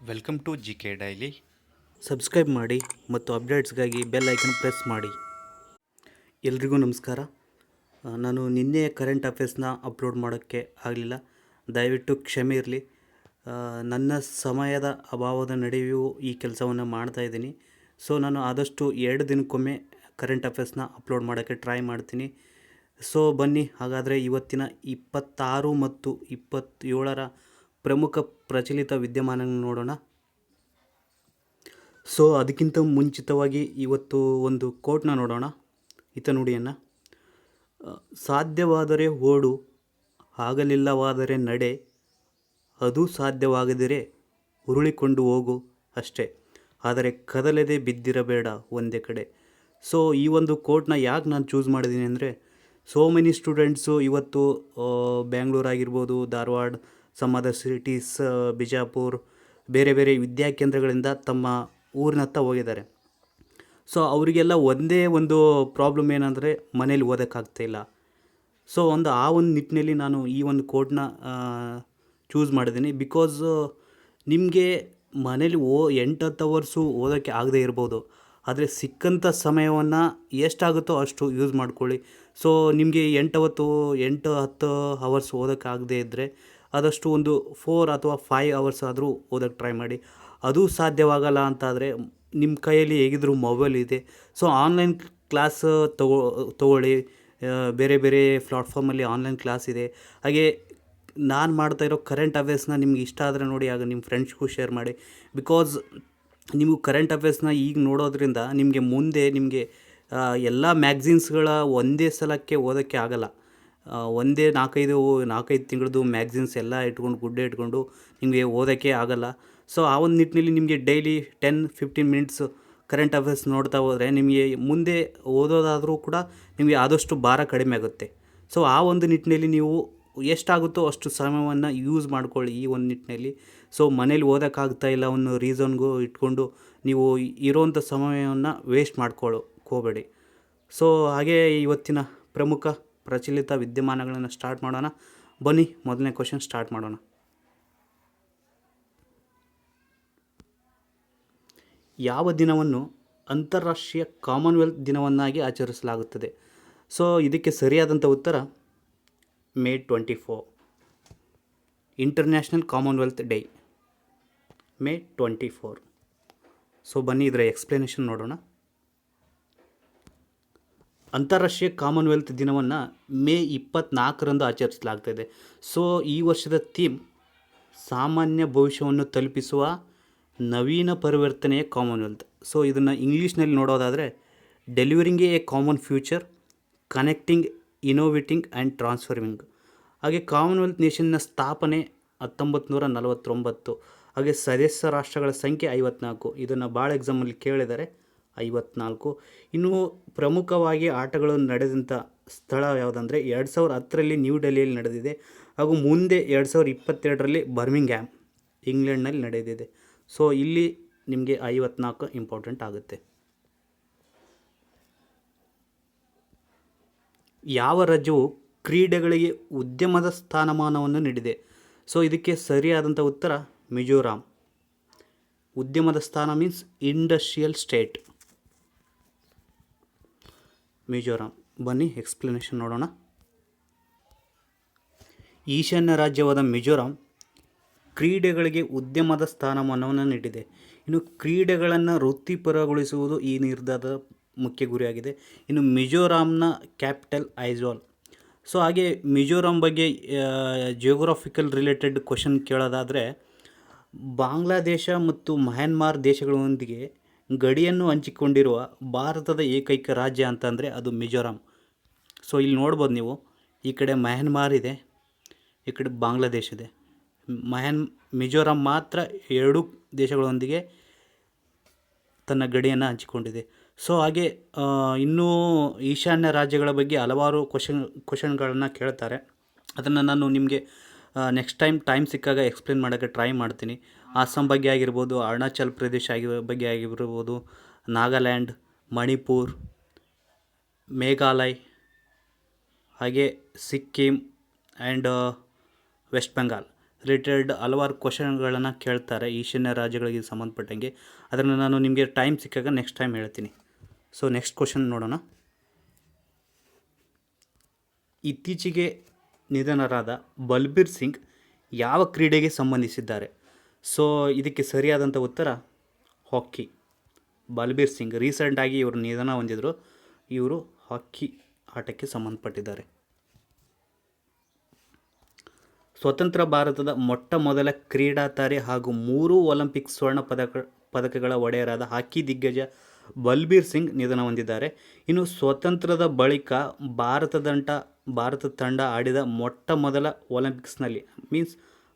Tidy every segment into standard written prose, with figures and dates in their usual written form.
Welcome to G K daily. Subscribe ಮಾಡಿ ಮತ್ತು ಅಪ್ಡೇಟ್ಸ್ಗಾಗಿ bell icon press ಮಾಡಿ. ಎಲ್ರಿಗೂ ನಮಸ್ಕಾರ. ನಾನು ನಿನ್ನೆ ಕರೆಂಟ್ ಅಫೇರ್ಸ್ನ ಅಪ್ಲೋಡ್ ಮಾಡೋಕ್ಕೆ ಆಗಲಿಲ್ಲ, ದಯವಿಟ್ಟು ಕ್ಷಮೆ ಇರಲಿ. ನನ್ನ ಸಮಯದ ಅಭಾವದ ನಡುವೆಯೂ ಈ ಕೆಲಸವನ್ನು ಮಾಡ್ತಾಯಿದ್ದೀನಿ. ಸೊ ನಾನು ಆದಷ್ಟು 2 ದಿನಕ್ಕೊಮ್ಮೆ ಕರೆಂಟ್ ಅಫೇರ್ಸ್ನ ಅಪ್ಲೋಡ್ ಮಾಡೋಕ್ಕೆ ಟ್ರೈ ಮಾಡ್ತೀನಿ. ಸೊ ಬನ್ನಿ, ಹಾಗಾದರೆ ಇವತ್ತಿನ 26 ಮತ್ತು 27ರ ಪ್ರಮುಖ ಪ್ರಚಲಿತ ವಿದ್ಯಮಾನಗಳನ್ನು ನೋಡೋಣ. ಸೊ ಅದಕ್ಕಿಂತ ಮುಂಚಿತವಾಗಿ ಇವತ್ತು ಒಂದು ಕೋಟ್ನ ನೋಡೋಣ. ನುಡಿಯನ್ನು, ಸಾಧ್ಯವಾದರೆ ಓಡು, ಆಗಲಿಲ್ಲವಾದರೆ ನಡೆ, ಅದು ಸಾಧ್ಯವಾಗದಿರೆ ಉರುಳಿಕೊಂಡು ಹೋಗು ಅಷ್ಟೇ, ಆದರೆ ಕದಲದೆ ಬಿದ್ದಿರಬೇಡ ಒಂದೇ ಕಡೆ. ಸೊ ಈ ಒಂದು ಕೋಟ್ನ ಯಾಕೆ ನಾನು ಚೂಸ್ ಮಾಡಿದ್ದೀನಿ ಅಂದರೆ, ಸೋ ಮೆನಿ ಸ್ಟೂಡೆಂಟ್ಸು ಇವತ್ತು ಬ್ಯಾಂಗ್ಳೂರು ಆಗಿರ್ಬೋದು, Dharwad, some other cities, Bijapur, ಬೇರೆ ಬೇರೆ ವಿದ್ಯಾಕೇಂದ್ರಗಳಿಂದ ತಮ್ಮ ಊರಿನತ್ತ ಹೋಗಿದ್ದಾರೆ. ಸೊ ಅವರಿಗೆಲ್ಲ ಒಂದೇ ಒಂದು ಪ್ರಾಬ್ಲಮ್ ಏನಂದರೆ ಮನೇಲಿ ಓದೋಕ್ಕಾಗ್ತಾಯಿಲ್ಲ. ಸೊ ಆ ಒಂದು ನಿಟ್ಟಿನಲ್ಲಿ ನಾನು ಈ ಒಂದು ಕೋಡ್ನ ಚೂಸ್ ಮಾಡಿದ್ದೀನಿ. ಬಿಕಾಸ್ ನಿಮಗೆ ಮನೇಲಿ 8-10 ಅವರ್ಸು ಓದೋಕ್ಕೆ ಆಗದೇ ಇರ್ಬೋದು, ಆದರೆ ಸಿಕ್ಕಂಥ ಸಮಯವನ್ನು ಎಷ್ಟಾಗುತ್ತೋ ಅಷ್ಟು ಯೂಸ್ ಮಾಡ್ಕೊಳ್ಳಿ. ಸೊ ನಿಮಗೆ 8-10 ಅವರ್ಸ್ ಓದೋಕ್ಕಾಗದೇ ಇದ್ದರೆ ಆದಷ್ಟು ಒಂದು 4 ಅಥವಾ 5 ಅವರ್ಸ್ ಆದರೂ ಓದೋಕ್ಕೆ ಟ್ರೈ ಮಾಡಿ. ಅದು ಸಾಧ್ಯವಾಗಲ್ಲ ಅಂತಾದರೆ ನಿಮ್ಮ ಕೈಯಲ್ಲಿ ಹೇಗಿದ್ದರೂ ಮೊಬೈಲ್ ಇದೆ. ಸೊ ಆನ್ಲೈನ್ ಕ್ಲಾಸ್ ತೊಗೊಳ್ಳಿ. ಬೇರೆ ಬೇರೆ ಪ್ಲಾಟ್ಫಾರ್ಮಲ್ಲಿ ಆನ್ಲೈನ್ ಕ್ಲಾಸ್ ಇದೆ. ಹಾಗೆ ನಾನು ಮಾಡ್ತಾಯಿರೋ ಕರೆಂಟ್ ಅಫೇರ್ಸ್ನ ನಿಮ್ಗೆ ಇಷ್ಟ ಆದರೆ ನೋಡಿ, ಆಗ ನಿಮ್ಮ ಫ್ರೆಂಡ್ಸ್ಗೂ ಶೇರ್ ಮಾಡಿ. ಬಿಕಾಸ್ ನೀವು ಕರೆಂಟ್ ಅಫೇರ್ಸ್ನ ಈಗ ನೋಡೋದ್ರಿಂದ ನಿಮಗೆ ಮುಂದೆ ಎಲ್ಲ ಮ್ಯಾಗ್ಝಿನ್ಸ್ಗಳ ಒಂದೇ ಸಲಕ್ಕೆ ಓದೋಕ್ಕೆ ಆಗಲ್ಲ. ಒಂದೇ 4-5 ತಿಂಗಳದ್ದು ಮ್ಯಾಗ್ಝಿನ್ಸ್ ಎಲ್ಲ ಗುಡ್ಡೆ ಇಟ್ಕೊಂಡು ನಿಮಗೆ ಓದೋಕ್ಕೆ ಆಗಲ್ಲ. ಸೊ ಆ ಒಂದು ನಿಟ್ಟಿನಲ್ಲಿ ನಿಮಗೆ ಡೈಲಿ 10-15 ಮಿನಿಟ್ಸ್ ಕರೆಂಟ್ ಅಫೇರ್ಸ್ ನೋಡ್ತಾ ಹೋದರೆ ನಿಮಗೆ ಮುಂದೆ ಓದೋದಾದರೂ ಕೂಡ ನಿಮಗೆ ಆದಷ್ಟು ಭಾರ ಕಡಿಮೆ ಆಗುತ್ತೆ. ಸೊ ಆ ಒಂದು ನಿಟ್ಟಿನಲ್ಲಿ ನೀವು ಎಷ್ಟಾಗುತ್ತೋ ಅಷ್ಟು ಸಮಯವನ್ನು ಯೂಸ್ ಮಾಡ್ಕೊಳ್ಳಿ ಈ ಒಂದು ನಿಟ್ಟಿನಲ್ಲಿ. ಸೊ ಮನೇಲಿ ಓದೋಕ್ಕಾಗ್ತಾ ಇಲ್ಲ ಅನ್ನೋ ರೀಸನ್ಗೂ ಇಟ್ಕೊಂಡು ನೀವು ಇರೋವಂಥ ಸಮಯವನ್ನು ವೇಸ್ಟ್ ಹೋಗಬೇಡಿ. ಸೊ ಹಾಗೆ ಇವತ್ತಿನ ಪ್ರಮುಖ ಪ್ರಚಲಿತ ವಿದ್ಯಮಾನಗಳನ್ನು ಸ್ಟಾರ್ಟ್ ಮಾಡೋಣ. ಬನ್ನಿ, ಮೊದಲನೇ ಕ್ವೆಶ್ಚನ್ ಸ್ಟಾರ್ಟ್ ಮಾಡೋಣ. ಯಾವ ದಿನವನ್ನು ಅಂತಾರಾಷ್ಟ್ರೀಯ ಕಾಮನ್ವೆಲ್ತ್ ದಿನವನ್ನಾಗಿ ಆಚರಿಸಲಾಗುತ್ತದೆ? ಸೊ ಇದಕ್ಕೆ ಸರಿಯಾದಂಥ ಉತ್ತರ May 24, international Commonwealth day, May 24. So ಬನ್ನಿ ಇದರ ಎಕ್ಸ್ಪ್ಲನೇಷನ್ ನೋಡೋಣ. ಅಂತಾರಾಷ್ಟ್ರೀಯ ಕಾಮನ್ವೆಲ್ತ್ ದಿನವನ್ನು May 24ರಂದು ಆಚರಿಸಲಾಗ್ತಾಯಿದೆ. ಸೊ ಈ ವರ್ಷದ ಥೀಮ್ ಸಾಮಾನ್ಯ ಭವಿಷ್ಯವನ್ನು ತಲುಪಿಸುವ ನವೀನ ಪರಿವರ್ತನೆಯ ಕಾಮನ್ವೆಲ್ತ್. ಸೊ ಇದನ್ನು ಇಂಗ್ಲೀಷ್ನಲ್ಲಿ ನೋಡೋದಾದರೆ delivering a common future, connecting, innovating and transforming. ಹಾಗೆ ಕಾಮನ್ವೆಲ್ತ್ ನೇಷನ್ನ ಸ್ಥಾಪನೆ 1949. ಹಾಗೆ ಸದಸ್ಯ ರಾಷ್ಟ್ರಗಳ ಸಂಖ್ಯೆ 54. ಇದನ್ನು ಭಾಳ ಎಕ್ಸಾಮಲ್ಲಿ ಕೇಳಿದ್ದಾರೆ, 54. ಇನ್ನು ಪ್ರಮುಖವಾಗಿ ಆಟಗಳು ನಡೆದಂಥ ಸ್ಥಳ ಯಾವುದಂದರೆ 2010ರಲ್ಲಿ ನ್ಯೂ ಡೆಲ್ಲಿಯಲ್ಲಿ ನಡೆದಿದೆ. ಹಾಗೂ ಮುಂದೆ 2022ರಲ್ಲಿ ಬರ್ಮಿಂಗ್ಹ್ಯಾಮ್, ಇಂಗ್ಲೆಂಡ್ನಲ್ಲಿ ನಡೆದಿದೆ. ಸೊ ಇಲ್ಲಿ ನಿಮಗೆ 54 ಇಂಪಾರ್ಟೆಂಟ್ ಆಗುತ್ತೆ. ಯಾವ ರಾಜ್ಯವು ಕ್ರೀಡೆಗಳಿಗೆ ಉದ್ಯಮದ ಸ್ಥಾನಮಾನವನ್ನು ನೀಡಿದೆ? ಸೊ ಇದಕ್ಕೆ ಸರಿಯಾದಂಥ ಉತ್ತರ ಮಿಜೋರಾಂ. ಉದ್ಯಮದ ಸ್ಥಾನ ಮೀನ್ಸ್ ಇಂಡಸ್ಟ್ರಿಯಲ್ ಸ್ಟೇಟ್, ಮಿಜೋರಾಂ. ಬನ್ನಿ ಎಕ್ಸ್ಪ್ಲನೇಷನ್ ನೋಡೋಣ. ಈಶಾನ್ಯ ರಾಜ್ಯವಾದ ಮಿಜೋರಾಂ ಕ್ರೀಡೆಗಳಿಗೆ ಉದ್ಯಮದ ಸ್ಥಾನಮಾನವನ್ನು ನೀಡಿದೆ. ಇನ್ನು ಕ್ರೀಡೆಗಳನ್ನು ವೃತ್ತಿಪರಗೊಳಿಸುವುದು ಈ ನಿರ್ಧಾರದ ಮುಖ್ಯ ಗುರಿಯಾಗಿದೆ. ಇನ್ನು ಮಿಜೋರಾಂನ ಕ್ಯಾಪಿಟಲ್ ಐಜ್ವಾಲ್. ಸೊ ಹಾಗೆ ಮಿಜೋರಾಂ ಬಗ್ಗೆ ಜಿಯೋಗ್ರಾಫಿಕಲ್ ರಿಲೇಟೆಡ್ ಕ್ವಶನ್ ಕೇಳೋದಾದರೆ, ಬಾಂಗ್ಲಾದೇಶ ಮತ್ತು ಮಯನ್ಮಾರ್ ದೇಶಗಳೊಂದಿಗೆ ಗಡಿಯನ್ನು ಹಂಚಿಕೊಂಡಿರುವ ಭಾರತದ ಏಕೈಕ ರಾಜ್ಯ ಅಂತಂದರೆ ಅದು ಮಿಜೋರಾಂ. ಸೊ ಇಲ್ಲಿ ನೋಡ್ಬೋದು ನೀವು, ಈ ಕಡೆ ಮಯನ್ಮಾರ್ ಇದೆ, ಈ ಕಡೆ ಬಾಂಗ್ಲಾದೇಶ ಇದೆ. ಮಿಜೋರಾಂ ಮಾತ್ರ 2 ದೇಶಗಳೊಂದಿಗೆ ತನ್ನ ಗಡಿಯನ್ನು ಹಂಚಿಕೊಂಡಿದೆ. ಸೊ ಹಾಗೆ ಇನ್ನೂ ಈಶಾನ್ಯ ರಾಜ್ಯಗಳ ಬಗ್ಗೆ ಹಲವಾರು ಕ್ವಶನ್ಗಳನ್ನು ಕೇಳ್ತಾರೆ. ಅದನ್ನು ನಾನು ನಿಮಗೆ ನೆಕ್ಸ್ಟ್ ಟೈಮ್ ಸಿಕ್ಕಾಗ ಎಕ್ಸ್ಪ್ಲೇನ್ ಮಾಡೋಕ್ಕೆ ಟ್ರೈ ಮಾಡ್ತೀನಿ. ಅಸ್ಸಾಂ ಬಗ್ಗೆ ಆಗಿರ್ಬೋದು, ಅರುಣಾಚಲ್ ಪ್ರದೇಶ ಬಗ್ಗೆ ಆಗಿರ್ಬೋದು, ನಾಗಾಲ್ಯಾಂಡ್, ಮಣಿಪುರ್, ಮೇಘಾಲಯ, ಹಾಗೆ ಸಿಕ್ಕಿಂ ಆ್ಯಂಡ್ ವೆಸ್ಟ್ ಬೆಂಗಾಲ್ ರಿಲೇಟೆಡ್ ಹಲವಾರು ಕ್ವಶನ್ಗಳನ್ನು ಕೇಳ್ತಾರೆ ಈಶಾನ್ಯ ರಾಜ್ಯಗಳಿಗೆ ಸಂಬಂಧಪಟ್ಟಂಗೆ. ಅದನ್ನು ನಾನು ನಿಮಗೆ ಟೈಮ್ ಸಿಕ್ಕಾಗ ನೆಕ್ಸ್ಟ್ ಟೈಮ್ ಹೇಳ್ತೀನಿ. ಸೊ ನೆಕ್ಸ್ಟ್ ಕ್ವಶನ್ ನೋಡೋಣ. ಇತ್ತೀಚೆಗೆ ನಿಧನರಾದ ಬಲ್ಬೀರ್ ಸಿಂಗ್ ಯಾವ ಕ್ರೀಡೆಗೆ ಸಂಬಂಧಿಸಿದ್ದಾರೆ? ಸೊ ಇದಕ್ಕೆ ಸರಿಯಾದಂಥ ಉತ್ತರ ಹಾಕಿ. ಬಲ್ಬೀರ್ ಸಿಂಗ್ ರೀಸೆಂಟಾಗಿ ಇವರು ನಿಧನ ಹೊಂದಿದರು. ಇವರು ಹಾಕಿ ಆಟಕ್ಕೆ ಸಂಬಂಧಪಟ್ಟಿದ್ದಾರೆ. ಸ್ವತಂತ್ರ ಭಾರತದ ಮೊಟ್ಟ ಮೊದಲ ಕ್ರೀಡಾ ತಾರೆ ಹಾಗೂ 3 ಒಲಿಂಪಿಕ್ ಸ್ವರ್ಣ ಪದಕಗಳ ಒಡೆಯರಾದ ಹಾಕಿ ದಿಗ್ಗಜ ಬಲ್ಬೀರ್ ಸಿಂಗ್ ನಿಧನ ಹೊಂದಿದ್ದಾರೆ. ಇನ್ನು ಸ್ವಾತಂತ್ರ್ಯದ ಬಳಿಕ ಭಾರತ ತಂಡ ಆಡಿದ ಮೊಟ್ಟ ಮೊದಲ ಒಲಿಂಪಿಕ್ಸ್ನಲ್ಲಿ ಮೀನ್ಸ್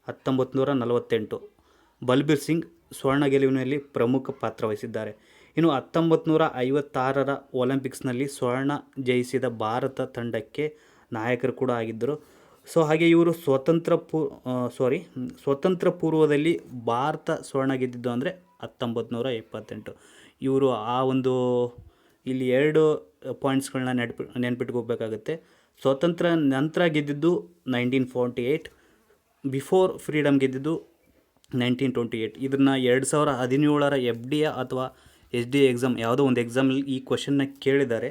1948 ಬಲ್ಬೀರ್ ಸಿಂಗ್ ಸ್ವರ್ಣ ಗೆಲುವಿನಲ್ಲಿ ಪ್ರಮುಖ ಪಾತ್ರ ವಹಿಸಿದ್ದಾರೆ. ಇನ್ನು 1956ರ ಒಲಿಂಪಿಕ್ಸ್ನಲ್ಲಿ ಸ್ವರ್ಣ ಜಯಿಸಿದ ಭಾರತ ತಂಡಕ್ಕೆ ನಾಯಕರು ಕೂಡ ಆಗಿದ್ದರು. ಸೊ ಹಾಗೆ ಇವರು ಸ್ವತಂತ್ರ ಪೂರ್ವದಲ್ಲಿ ಭಾರತ ಸ್ವರ್ಣ ಗೆದ್ದಿದ್ದು ಅಂದರೆ 1978. ಇವರು ಆ ಒಂದು ಇಲ್ಲಿ 2 ಪಾಯಿಂಟ್ಸ್ಗಳನ್ನ ನೆನ್ಪಿಟ್ಕೋಬೇಕಾಗುತ್ತೆ. ಸ್ವಾತಂತ್ರ್ಯ ನಂತರ ಗೆದ್ದಿದ್ದು 1948, ಬಿಫೋರ್ ಫ್ರೀಡಮ್ ಗೆದ್ದಿದ್ದು 1928. ಇದನ್ನು 2017ರ FDA ಅಥವಾ SDA ಎಕ್ಸಾಮ್ ಯಾವುದೋ ಒಂದು ಎಕ್ಸಾಮಲ್ಲಿ ಈ ಕ್ವಶನ್ನ ಕೇಳಿದ್ದಾರೆ.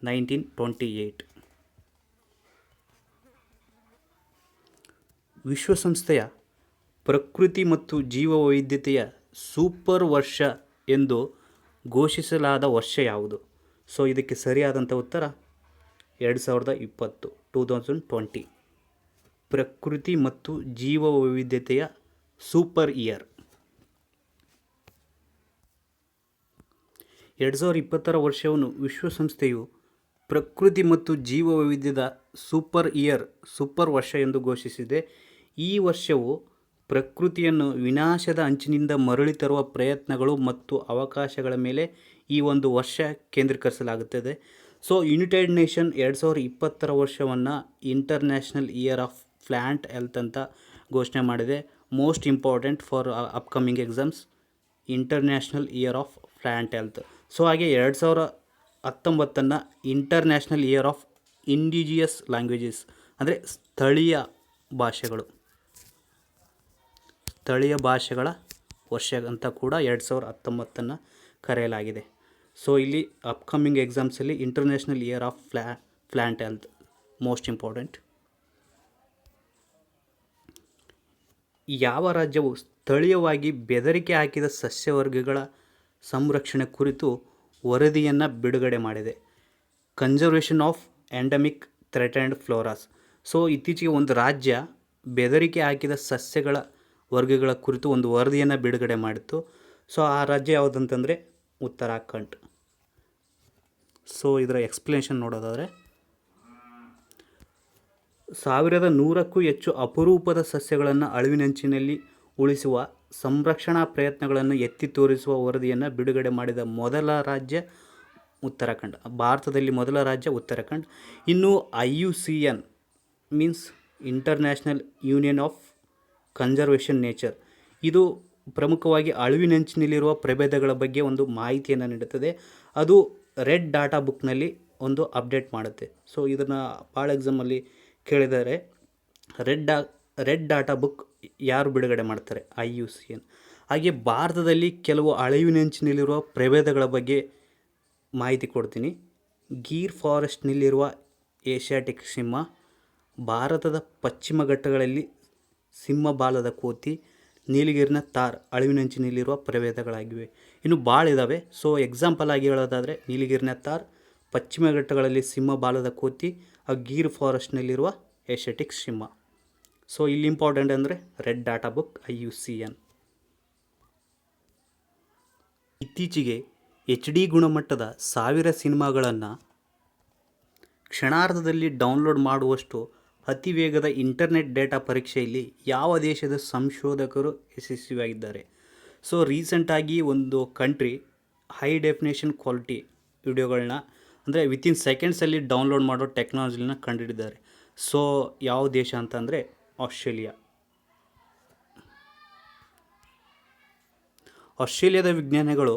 1928. ವಿಶ್ವಸಂಸ್ಥೆಯ ಪ್ರಕೃತಿ ಮತ್ತು ಜೀವವೈವಿಧ್ಯತೆಯ ಸೂಪರ್ ವರ್ಷ ಎಂದು ಘೋಷಿಸಲಾದ ವರ್ಷ ಯಾವುದು? ಸೊ ಇದಕ್ಕೆ ಸರಿಯಾದಂಥ ಉತ್ತರ 2020 ಪ್ರಕೃತಿ ಮತ್ತು ಜೀವವೈವಿಧ್ಯತೆಯ ಸೂಪರ್ ಇಯರ್. 2020ರ ವರ್ಷವನ್ನು ವಿಶ್ವಸಂಸ್ಥೆಯು ಪ್ರಕೃತಿ ಮತ್ತು ಜೀವವೈವಿಧ್ಯದ ಸೂಪರ್ ವರ್ಷ ಎಂದು ಘೋಷಿಸಿದೆ. ಈ ವರ್ಷವು ಪ್ರಕೃತಿಯನ್ನು ವಿನಾಶದ ಅಂಚಿನಿಂದ ಮರಳಿ ತರುವ ಪ್ರಯತ್ನಗಳು ಮತ್ತು ಅವಕಾಶಗಳ ಮೇಲೆ ಈ ಒಂದು ವರ್ಷ ಕೇಂದ್ರೀಕರಿಸಲಾಗುತ್ತದೆ. ಸೊ ಯುನೈಟೆಡ್ ನೇಷನ್ 2020ರ ವರ್ಷವನ್ನು international year of plant health ಅಂತ ಘೋಷಣೆ ಮಾಡಿದೆ. Most important for upcoming exams, international year of plant health. So ಹಾಗೆ 2019 ಇಂಟರ್ನ್ಯಾಷನಲ್ ಇಯರ್ ಆಫ್ ಇಂಡಿಜಿಯಸ್ ಲ್ಯಾಂಗ್ವೇಜಸ್ ಅಂದರೆ ಸ್ಥಳೀಯ ಭಾಷೆಗಳ ವರ್ಷ ಅಂತ ಕೂಡ 2019 ಕರೆಯಲಾಗಿದೆ. ಸೊ ಇಲ್ಲಿ ಅಪ್ಕಮಿಂಗ್ ಎಕ್ಸಾಮ್ಸಲ್ಲಿ international year of plant health most important. ಯಾವ ರಾಜ್ಯವು ಸ್ಥಳೀಯವಾಗಿ ಬೆದರಿಕೆ ಹಾಕಿದ ಸಸ್ಯವರ್ಗಗಳ ಸಂರಕ್ಷಣೆ ಕುರಿತು ವರದಿಯನ್ನು ಬಿಡುಗಡೆ ಮಾಡಿದೆ? Conservation of endemic threatened ಫ್ಲೋರಾಸ್. So ಇತ್ತೀಚೆಗೆ ಒಂದು ರಾಜ್ಯ ಬೆದರಿಕೆ ಹಾಕಿದ ಸಸ್ಯಗಳ ವರ್ಗಗಳ ಕುರಿತು ಒಂದು ವರದಿಯನ್ನು ಬಿಡುಗಡೆ ಮಾಡಿತ್ತು. ಸೊ ಆ ರಾಜ್ಯ ಯಾವುದಂತಂದರೆ ಉತ್ತರಾಖಂಡ್. ಸೊ ಇದರ ಎಕ್ಸ್ಪ್ಲನೇಷನ್ ನೋಡೋದಾದರೆ 1100ಕ್ಕೂ ಹೆಚ್ಚು ಅಪರೂಪದ ಸಸ್ಯಗಳನ್ನು ಅಳಿವಿನಂಚಿನಲ್ಲಿ ಉಳಿಸುವ ಸಂರಕ್ಷಣಾ ಪ್ರಯತ್ನಗಳನ್ನು ಎತ್ತಿ ತೋರಿಸುವ ವರದಿಯನ್ನು ಬಿಡುಗಡೆ ಮಾಡಿದ ಮೊದಲ ರಾಜ್ಯ ಉತ್ತರಾಖಂಡ್. ಭಾರತದಲ್ಲಿ ಮೊದಲ ರಾಜ್ಯ ಉತ್ತರಾಖಂಡ್. ಇನ್ನು IUCN means international union of conservation nature, ಇದು ಪ್ರಮುಖವಾಗಿ ಅಳಿವಿನಂಚಿನಲ್ಲಿರುವ ಪ್ರಭೇದಗಳ ಬಗ್ಗೆ ಒಂದು ಮಾಹಿತಿಯನ್ನು ನೀಡುತ್ತದೆ. ಅದು ರೆಡ್ ಡಾಟಾ ಬುಕ್ನಲ್ಲಿ ಒಂದು ಅಪ್ಡೇಟ್ ಮಾಡುತ್ತೆ. ಸೊ ಇದನ್ನು ಭಾಳ ಎಕ್ಸಾಮಲ್ಲಿ ಕೇಳಿದರೆ ರೆಡ್ ಡಾಟಾ ಬುಕ್ ಯಾರು ಬಿಡುಗಡೆ ಮಾಡ್ತಾರೆ? IUCN. ಹಾಗೆ ಭಾರತದಲ್ಲಿ ಕೆಲವು ಅಳಿವಿನಂಚಿನಲ್ಲಿರುವ ಪ್ರಭೇದಗಳ ಬಗ್ಗೆ ಮಾಹಿತಿ ಕೊಡ್ತೀನಿ. ಗೀರ್ ಫಾರೆಸ್ಟ್ನಲ್ಲಿರುವ ಏಷ್ಯಾಟಿಕ್ ಸಿಂಹ, ಭಾರತದ ಪಶ್ಚಿಮ ಘಟ್ಟಗಳಲ್ಲಿ ಸಿಂಹಬಾಲದ ಕೋತಿ, ನೀಲಗಿರಿನ ತಾರ್ ಅಳಿವಿನಂಚಿನಲ್ಲಿರುವ ಪ್ರಭೇದಗಳಾಗಿವೆ. ಇನ್ನು ಭಾಳ ಇದ್ದಾವೆ. ಸೊ ಎಕ್ಸಾಂಪಲ್ ಆಗಿ ಹೇಳೋದಾದರೆ ನೀಲಗಿರಿನ ತಾರ್, ಪಶ್ಚಿಮ ಘಟ್ಟಗಳಲ್ಲಿ ಸಿಂಹಬಾಲದ ಕೋತಿ, ಗೀರ್ ಫಾರೆಸ್ಟ್ನಲ್ಲಿರುವ ಏಷ್ಯಾಟಿಕ್ ಸಿಂಹ. ಸೊ ಇಲ್ಲಿ ಇಂಪಾರ್ಟೆಂಟ್ ಅಂದರೆ ರೆಡ್ ಡಾಟಾ ಬುಕ್ IUCN. ಇತ್ತೀಚೆಗೆ HD ಗುಣಮಟ್ಟದ 1000 ಸಿನಿಮಾಗಳನ್ನು ಕ್ಷಣಾರ್ಧದಲ್ಲಿ ಡೌನ್ಲೋಡ್ ಮಾಡುವಷ್ಟು ಅತಿ ವೇಗದ ಇಂಟರ್ನೆಟ್ ಡೇಟಾ ಪರೀಕ್ಷೆಯಲ್ಲಿ ಯಾವ ದೇಶದ ಸಂಶೋಧಕರು ಯಶಸ್ವಿಯಾಗಿದ್ದಾರೆ? ಸೊ ರೀಸೆಂಟಾಗಿ ಒಂದು ಕಂಟ್ರಿ ಹೈ ಡೆಫಿನೇಷನ್ ಕ್ವಾಲಿಟಿ ವಿಡಿಯೋಗಳನ್ನ ಅಂದರೆ ವಿತಿನ್ ಸೆಕೆಂಡ್ಸಲ್ಲಿ ಡೌನ್ಲೋಡ್ ಮಾಡೋ ಟೆಕ್ನಾಲಜಿನ ಕಂಡುಹಿಡಿದ್ದಾರೆ. ಸೊ ಯಾವ ದೇಶ ಅಂತಂದರೆ ಆಸ್ಟ್ರೇಲಿಯಾದ ವಿಜ್ಞಾನಿಗಳು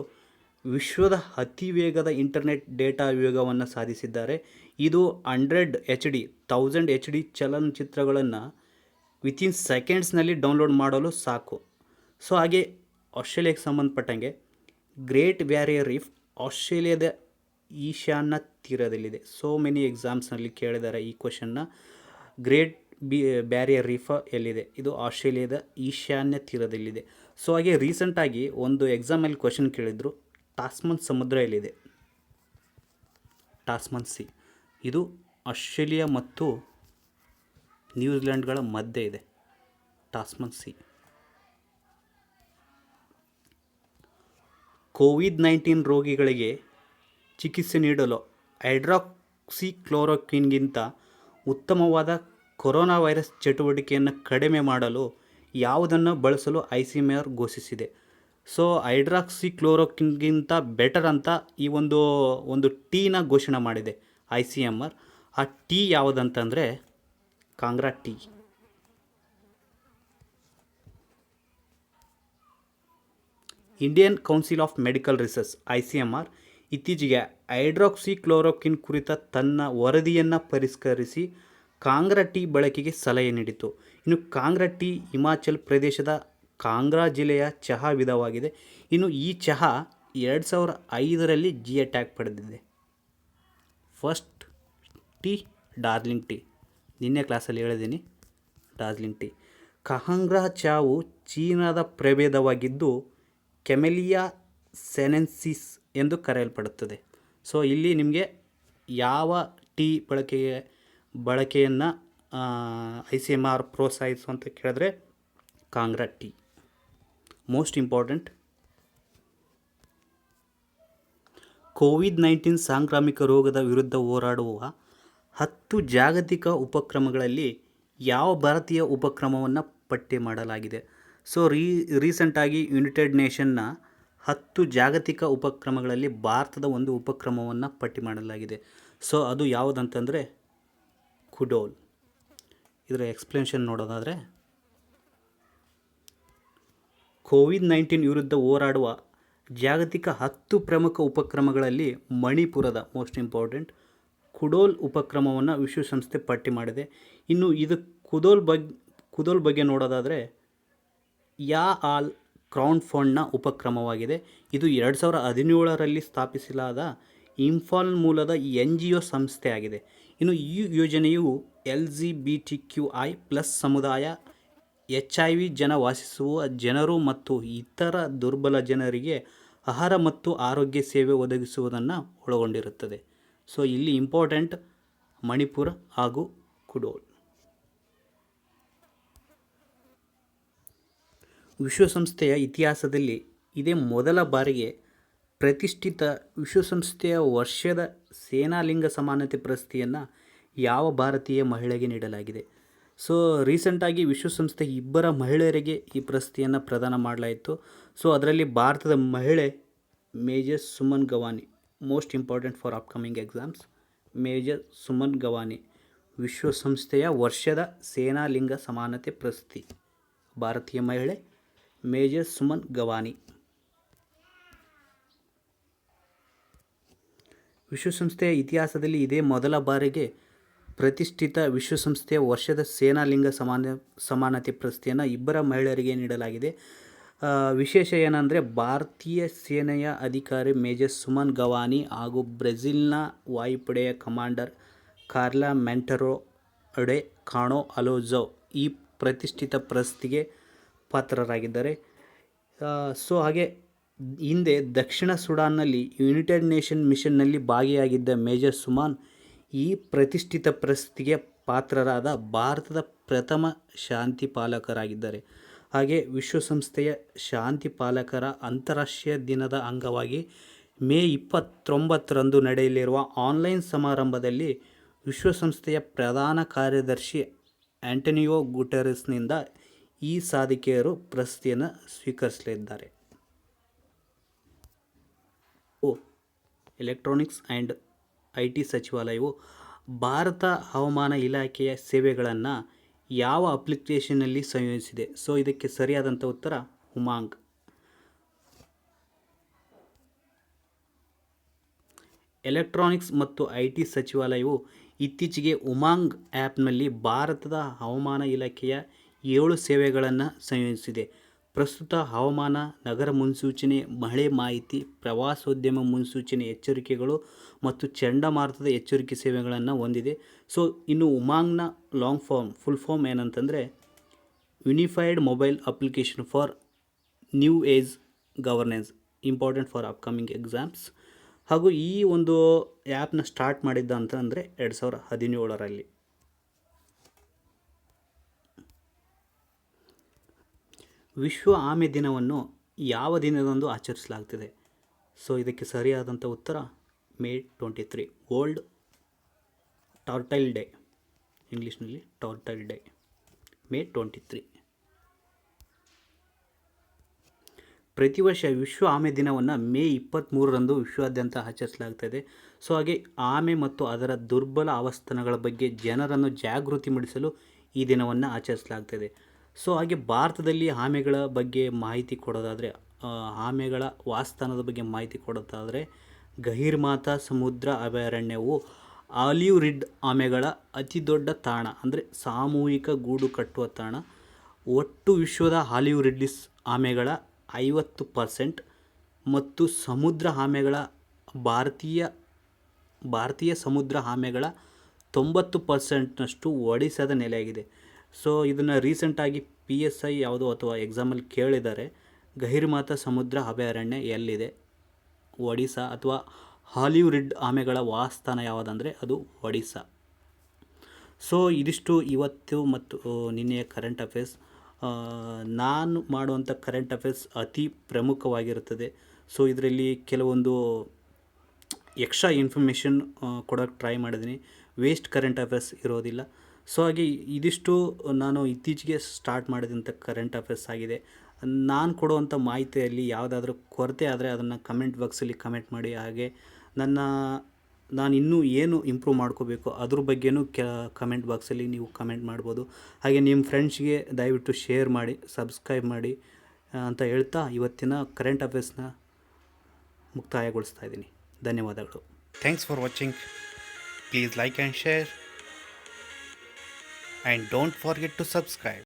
ವಿಶ್ವದ ಅತಿ ವೇಗದ ಇಂಟರ್ನೆಟ್ ಡೇಟಾ ವೇಗವನ್ನು ಸಾಧಿಸಿದ್ದಾರೆ. ಇದು 1000 HD ಚಲನಚಿತ್ರಗಳನ್ನು ವಿತಿನ್ ಸೆಕೆಂಡ್ಸ್ನಲ್ಲಿ ಡೌನ್ಲೋಡ್ ಮಾಡಲು ಸಾಕು. ಸೊ ಹಾಗೆ ಆಸ್ಟ್ರೇಲಿಯಾಗೆ ಸಂಬಂಧಪಟ್ಟಂಗೆ ಗ್ರೇಟ್ ಬ್ಯಾರಿಯರ್ ರೀಫ್ ಆಸ್ಟ್ರೇಲಿಯಾದ ಈಶಾನ್ಯ ತೀರದಲ್ಲಿದೆ. ಸೋ ಮೆನಿ ಎಕ್ಸಾಮ್ಸ್ನಲ್ಲಿ ಕೇಳಿದ್ದಾರೆ ಈ ಕ್ವಶನ್ನ. ಗ್ರೇಟ್ ಬ್ಯಾರಿಯರ್ ರೀಫ್ ಎಲ್ಲಿದೆ? ಇದು ಆಸ್ಟ್ರೇಲಿಯಾದ ಈಶಾನ್ಯ ತೀರದಲ್ಲಿದೆ. ಸೊ ಹಾಗೆ ರೀಸೆಂಟಾಗಿ ಒಂದು ಎಕ್ಸಾಮಲ್ಲಿ ಕ್ವಶನ್ ಕೇಳಿದ್ರು, ಟಾಸ್ಮನ್ ಸಮುದ್ರ ಎಲ್ಲಿದೆ? ಟಾಸ್ಮನ್ ಸಿ. ಇದು ಆಸ್ಟ್ರೇಲಿಯಾ ಮತ್ತು ನ್ಯೂಜಿಲೆಂಡ್ಗಳ ಮಧ್ಯೆ ಇದೆ, ಟಾಸ್ಮನ್ ಸಿ. ಕೋವಿಡ್-19 ರೋಗಿಗಳಿಗೆ ಚಿಕಿತ್ಸೆ ನೀಡಲು ಹೈಡ್ರಾಕ್ಸಿಕ್ಲೋರೋಕ್ವಿನ್ಗಿಂತ ಉತ್ತಮವಾದ ಕೊರೋನಾ ವೈರಸ್ ಚಟುವಟಿಕೆಯನ್ನು ಕಡಿಮೆ ಮಾಡಲು ಯಾವುದನ್ನು ಬಳಸಲು ICMR ಘೋಷಿಸಿದೆ? ಸೊ ಹೈಡ್ರಾಕ್ಸಿಕ್ಲೋರೋಕ್ವಿನ್ಗಿಂತ ಬೆಟರ್ ಅಂತ ಈ ಒಂದು ಟೀನ ಘೋಷಣೆ ಮಾಡಿದೆ ICMR. ಆ ಟೀ ಯಾವುದಂತಂದರೆ Kangra tea. Indian council of medical research ICMR ಇತ್ತೀಚೆಗೆ ಹೈಡ್ರಾಕ್ಸಿಕ್ಲೋರೋಕ್ವಿನ್ ಕುರಿತ ತನ್ನ ವರದಿಯನ್ನು ಪರಿಷ್ಕರಿಸಿ ಕಾಂಗ್ರಾ ಟೀ ಬಳಕೆಗೆ ಸಲಹೆ ನೀಡಿತು. ಇನ್ನು ಕಾಂಗ್ರಾ ಟೀ ಹಿಮಾಚಲ್ ಪ್ರದೇಶದ ಕಾಂಗ್ರಾ ಜಿಲ್ಲೆಯ ಚಹಾ ವಿಧವಾಗಿದೆ. ಇನ್ನು ಈ ಚಹಾ 2005ರಲ್ಲಿ GI ಟ್ಯಾಗ್ ಪಡೆದಿದೆ. First tea Darjeeling tea. ನಿನ್ನೆ ಕ್ಲಾಸಲ್ಲಿ ಹೇಳಿದ್ದೀನಿ ಡಾರ್ಜಿಲಿಂಗ್ ಟೀ. ಕಾಂಗ್ರಾ ಚಹಾವು ಚೀನಾದ ಪ್ರಭೇದವಾಗಿದ್ದು ಕೆಮೆಲಿಯಾ ಸೆನೆನ್ಸಿಸ್ ಎಂದು ಕರೆಯಲ್ಪಡುತ್ತದೆ. ಸೊ ಇಲ್ಲಿ ನಿಮಗೆ ಯಾವ ಟೀ ಬಳಕೆಯನ್ನು ICMR ಪ್ರೋತ್ಸಾಹಿಸು ಅಂತ ಕೇಳಿದ್ರೆ Kangra tea most important. COVID-19 ಸಾಂಕ್ರಾಮಿಕ ರೋಗದ ವಿರುದ್ಧ ಹೋರಾಡುವ 10 ಜಾಗತಿಕ ಉಪಕ್ರಮಗಳಲ್ಲಿ ಯಾವ ಭಾರತೀಯ ಉಪಕ್ರಮವನ್ನು ಪಟ್ಟಿ ಮಾಡಲಾಗಿದೆ? ಸೊ ರೀಸೆಂಟಾಗಿ ಯುನೈಟೆಡ್ ನೇಷನ್ನ 10 ಜಾಗತಿಕ ಉಪಕ್ರಮಗಳಲ್ಲಿ ಭಾರತದ ಒಂದು ಉಪಕ್ರಮವನ್ನು ಪಟ್ಟಿ ಮಾಡಲಾಗಿದೆ. ಸೊ ಅದು ಯಾವುದಂತಂದರೆ ಕುಡೋಲ್. ಇದರ ಎಕ್ಸ್ಪ್ಲನೇಷನ್ ನೋಡೋದಾದರೆ, ಕೋವಿಡ್-19 ವಿರುದ್ಧ ಹೋರಾಡುವ ಜಾಗತಿಕ 10 ಪ್ರಮುಖ ಉಪಕ್ರಮಗಳಲ್ಲಿ ಮಣಿಪುರದ ಮೋಸ್ಟ್ ಇಂಪಾರ್ಟೆಂಟ್ ಕುಡೋಲ್ ಉಪಕ್ರಮವನ್ನು ವಿಶ್ವಸಂಸ್ಥೆ ಪಟ್ಟಿ ಮಾಡಿದೆ. ಇನ್ನು ಇದು ಕುಡೋಲ್ ಬಗ್ಗೆ ನೋಡೋದಾದರೆ ಯಾ ಆಲ್ ಕ್ರೌಡ್ ಫಂಡ್ನ ಉಪಕ್ರಮವಾಗಿದೆ. ಇದು 2017ರಲ್ಲಿ ಸ್ಥಾಪಿಸಲಾದ ಇಂಫಾಲ್ ಮೂಲದ NGO ಸಂಸ್ಥೆ ಆಗಿದೆ. ಇನ್ನು ಈ ಯೋಜನೆಯು LGBTQI+ ಸಮುದಾಯ, HIV ವಾಸಿಸುವ ಜನರು ಮತ್ತು ಇತರ ದುರ್ಬಲ ಜನರಿಗೆ ಆಹಾರ ಮತ್ತು ಆರೋಗ್ಯ ಸೇವೆ ಒದಗಿಸುವುದನ್ನು ಒಳಗೊಂಡಿರುತ್ತದೆ. ಸೊ ಇಲ್ಲಿ ಇಂಪಾರ್ಟೆಂಟ್ ಮಣಿಪುರ ಹಾಗೂ ಕುಡೋಲ್. ವಿಶ್ವಸಂಸ್ಥೆಯ ಇತಿಹಾಸದಲ್ಲಿ ಇದೇ ಮೊದಲ ಬಾರಿಗೆ ಪ್ರತಿಷ್ಠಿತ ವಿಶ್ವಸಂಸ್ಥೆಯ ವರ್ಷದ ಸೇನಾ ಲಿಂಗ ಸಮಾನತೆ ಪ್ರಶಸ್ತಿಯನ್ನು ಯಾವ ಭಾರತೀಯ ಮಹಿಳೆಗೆ ನೀಡಲಾಗಿದೆ? ಸೊ ರೀಸೆಂಟಾಗಿ ವಿಶ್ವಸಂಸ್ಥೆ 2 ಮಹಿಳೆಯರಿಗೆ ಈ ಪ್ರಶಸ್ತಿಯನ್ನು ಪ್ರದಾನ ಮಾಡಲಾಯಿತು. ಸೊ ಅದರಲ್ಲಿ ಭಾರತದ ಮಹಿಳೆ major Suman Gavani, most important for upcoming exams. Major Suman Gavani ವಿಶ್ವಸಂಸ್ಥೆಯ ವರ್ಷದ ಸೇನಾ ಲಿಂಗ ಸಮಾನತೆ ಪ್ರಶಸ್ತಿ. ಭಾರತೀಯ ಮಹಿಳೆ ಮೇಜರ್ ಸುಮನ್ ಗವಾನಿ. ವಿಶ್ವಸಂಸ್ಥೆಯ ಇತಿಹಾಸದಲ್ಲಿ ಇದೇ ಮೊದಲ ಬಾರಿಗೆ ಪ್ರತಿಷ್ಠಿತ ವಿಶ್ವಸಂಸ್ಥೆಯ ವರ್ಷದ ಸೇನಾ ಲಿಂಗ ಸಮಾನತೆ ಪ್ರಶಸ್ತಿಯನ್ನು 2 ಮಹಿಳೆಯರಿಗೆ ನೀಡಲಾಗಿದೆ. ವಿಶೇಷ ಏನಂದರೆ ಭಾರತೀಯ ಸೇನೆಯ ಅಧಿಕಾರಿ ಮೇಜರ್ ಸುಮನ್ ಗವಾನಿ ಹಾಗೂ ಬ್ರೆಜಿಲ್ನ ವಾಯುಪಡೆಯ ಕಮಾಂಡರ್ ಕಾರ್ಲಾ ಮೆಂಟೆರೋ ಡೆ ಕಾಣೋ ಅಲೋಜೋ ಈ ಪ್ರತಿಷ್ಠಿತ ಪ್ರಶಸ್ತಿಗೆ ಪಾತ್ರರಾಗಿದ್ದಾರೆ. ಸೊ ಹಾಗೆ ಹಿಂದೆ ದಕ್ಷಿಣ ಸುಡಾನ್ನಲ್ಲಿ ಯುನೈಟೆಡ್ ನೇಷನ್ ಮಿಷನ್ನಲ್ಲಿ ಭಾಗಿಯಾಗಿದ್ದ ಮೇಜರ್ ಸುಮಾನ್ ಈ ಪ್ರತಿಷ್ಠಿತ ಪ್ರಶಸ್ತಿಗೆ ಪಾತ್ರರಾದ ಭಾರತದ ಪ್ರಥಮ ಶಾಂತಿ ಪಾಲಕರಾಗಿದ್ದಾರೆ. ಹಾಗೆ ವಿಶ್ವಸಂಸ್ಥೆಯ ಶಾಂತಿ ಪಾಲಕರ ಅಂತಾರಾಷ್ಟ್ರೀಯ ದಿನದ ಅಂಗವಾಗಿ ಮೇ 29ರಂದು ನಡೆಯಲಿರುವ ಆನ್ಲೈನ್ ಸಮಾರಂಭದಲ್ಲಿ ವಿಶ್ವಸಂಸ್ಥೆಯ ಪ್ರಧಾನ ಕಾರ್ಯದರ್ಶಿ ಆಂಟೋನಿಯೋ ಗುಟೆರಸ್ನಿಂದ ಈ ಸಾಧಕಿಯರು ಪ್ರಶಸ್ತಿಯನ್ನು ಸ್ವೀಕರಿಸಲಿದ್ದಾರೆ. ಎಲೆಕ್ಟ್ರಾನಿಕ್ಸ್ ಆ್ಯಂಡ್ IT ಸಚಿವಾಲಯವು ಭಾರತ ಹವಾಮಾನ ಇಲಾಖೆಯ ಸೇವೆಗಳನ್ನು ಯಾವ ಅಪ್ಲಿಕೇಶನ್ನಲ್ಲಿ ಸಂಯೋಜಿಸಿದೆ? ಸೊ ಇದಕ್ಕೆ ಸರಿಯಾದಂಥ ಉತ್ತರ ಉಮಾಂಗ್. ಎಲೆಕ್ಟ್ರಾನಿಕ್ಸ್ ಮತ್ತು IT ಸಚಿವಾಲಯವು ಇತ್ತೀಚೆಗೆ ಉಮಾಂಗ್ ಆ್ಯಪ್ನಲ್ಲಿ ಭಾರತದ ಹವಾಮಾನ ಇಲಾಖೆಯ 7 ಸೇವೆಗಳನ್ನು ಸಂಯೋಜಿಸಿದೆ. ಪ್ರಸ್ತುತ ಹವಾಮಾನ, ನಗರ ಮುನ್ಸೂಚನೆ, ಮಳೆ ಮಾಹಿತಿ, ಪ್ರವಾಸೋದ್ಯಮ ಮುನ್ಸೂಚನೆ ಎಚ್ಚರಿಕೆಗಳು ಮತ್ತು ಚಂಡಮಾರುತದ ಎಚ್ಚರಿಕೆ ಸೇವೆಗಳನ್ನು ಹೊಂದಿದೆ. ಸೊ ಇನ್ನು ಉಮಾಂಗ್ನ ಫುಲ್ ಫಾರ್ಮ್ ಏನಂತಂದರೆ unified mobile application for new age governance, important for upcoming exams. ಹಾಗೂ ಈ ಒಂದು ಆ್ಯಪ್ನ ಸ್ಟಾರ್ಟ್ ಮಾಡಿದ್ದ ಅಂತಂದರೆ 2017ರಲ್ಲಿ. ವಿಶ್ವ ಆಮೆ ದಿನವನ್ನು ಯಾವ ದಿನದಂದು ಆಚರಿಸಲಾಗ್ತಿದೆ? ಸೊ ಇದಕ್ಕೆ ಸರಿಯಾದಂಥ ಉತ್ತರ May 23, ವರ್ಲ್ಡ್ ಟಾರ್ಟೈಲ್ ಡೇ, ಇಂಗ್ಲೀಷ್ನಲ್ಲಿ ಟಾರ್ಟೈಲ್ ಡೇ, May 23. ಪ್ರತಿ ವರ್ಷ ವಿಶ್ವ ಆಮೆ ದಿನವನ್ನು May 23ರಂದು ವಿಶ್ವಾದ್ಯಂತ ಆಚರಿಸಲಾಗ್ತದೆ. ಸೊ ಹಾಗೆ ಆಮೆ ಮತ್ತು ಅದರ ದುರ್ಬಲ ಆವಸ್ಥಾನಗಳ ಬಗ್ಗೆ ಜನರನ್ನು ಜಾಗೃತಿ ಮೂಡಿಸಲು ಈ ದಿನವನ್ನು ಆಚರಿಸಲಾಗ್ತದೆ. ಸೊ ಹಾಗೆ ಭಾರತದಲ್ಲಿ ಆಮೆಗಳ ಬಗ್ಗೆ ಮಾಹಿತಿ ಕೊಡೋದಾದರೆ, ಆಮೆಗಳ ವಾಸಸ್ಥಾನದ ಬಗ್ಗೆ ಮಾಹಿತಿ ಕೊಡೋದಾದರೆ, ಗಹಿರ್ಮಾತಾ ಸಮುದ್ರ ಅಭಯಾರಣ್ಯವು ಆಲಿವ್ ರಿಡ್ ಆಮೆಗಳ ಅತಿ ದೊಡ್ಡ ತಾಣ, ಅಂದರೆ ಸಾಮೂಹಿಕ ಗೂಡು ಕಟ್ಟುವ ತಾಣ. ಒಟ್ಟು ವಿಶ್ವದ ಆಲಿವ್ ರಿಡ್ಲಿಸ್ ಆಮೆಗಳ 50% ಮತ್ತು ಸಮುದ್ರ ಆಮೆಗಳ ಭಾರತೀಯ ಸಮುದ್ರ ಆಮೆಗಳ 90%ನಷ್ಟು ಒಡಿಸ್ಸಾದ ನೆಲೆಯಾಗಿದೆ. ಸೊ ಇದನ್ನು ರೀಸೆಂಟಾಗಿ PSI ಯಾವುದೋ ಅಥವಾ ಎಕ್ಸಾಮಲ್ಲಿ ಕೇಳಿದ್ದಾರೆ. ಗಹಿರ್ಮಾತಾ ಸಮುದ್ರ ಅಭಯಾರಣ್ಯ ಎಲ್ಲಿದೆ? ಒಡಿಸ್ಸಾ. ಅಥವಾ ಆಲಿವ್ ರಿಡ್ ಆಮೆಗಳ ವಾಸಸ್ಥಾನ ಯಾವುದಂದರೆ ಅದು ಒಡಿಸ್ಸಾ. ಸೊ ಇದಿಷ್ಟು ಇವತ್ತು ಮತ್ತು ನಿನ್ನೆಯ ಕರೆಂಟ್ ಅಫೇರ್ಸ್. ನಾನು ಮಾಡುವಂಥ ಕರೆಂಟ್ ಅಫೇರ್ಸ್ ಅತಿ ಪ್ರಮುಖವಾಗಿರುತ್ತದೆ. ಸೊ ಇದರಲ್ಲಿ ಕೆಲವೊಂದು ಎಕ್ಸ್ಟ್ರಾ ಇನ್ಫಾರ್ಮೇಷನ್ ಕೊಡೋಕ್ಕೆ ಟ್ರೈ ಮಾಡಿದ್ದೀನಿ, ವೇಸ್ಟ್ ಕರೆಂಟ್ ಅಫೇರ್ಸ್ ಇರೋದಿಲ್ಲ. ಸೊ ಹಾಗೆ ಇದಿಷ್ಟು ನಾನು ಇತ್ತೀಚೆಗೆ ಸ್ಟಾರ್ಟ್ ಮಾಡಿದಂಥ ಕರೆಂಟ್ ಅಫೇರ್ಸ್ ಆಗಿದೆ. ನಾನು ಕೊಡುವಂಥ ಮಾಹಿತಿಯಲ್ಲಿ ಯಾವುದಾದ್ರೂ ಕೊರತೆ ಆದರೆ ಅದನ್ನು ಕಮೆಂಟ್ ಬಾಕ್ಸಲ್ಲಿ ಕಮೆಂಟ್ ಮಾಡಿ. ಹಾಗೆ ನಾನು ಇನ್ನೂ ಏನು ಇಂಪ್ರೂವ್ ಮಾಡ್ಕೋಬೇಕು ಅದ್ರ ಬಗ್ಗೆನೂ ಕಮೆಂಟ್ ಬಾಕ್ಸಲ್ಲಿ ನೀವು ಕಮೆಂಟ್ ಮಾಡ್ಬೋದು. ಹಾಗೆ ನಿಮ್ಮ ಫ್ರೆಂಡ್ಸ್ಗೆ ದಯವಿಟ್ಟು ಶೇರ್ ಮಾಡಿ, ಸಬ್ಸ್ಕ್ರೈಬ್ ಮಾಡಿ ಅಂತ ಹೇಳ್ತಾ ಇವತ್ತಿನ ಕರೆಂಟ್ ಅಫೇರ್ಸ್ನ ಮುಕ್ತಾಯಗೊಳಿಸ್ತಾ ಇದ್ದೀನಿ. ಧನ್ಯವಾದಗಳು. Thanks for watching. Please like and share and don't forget to subscribe.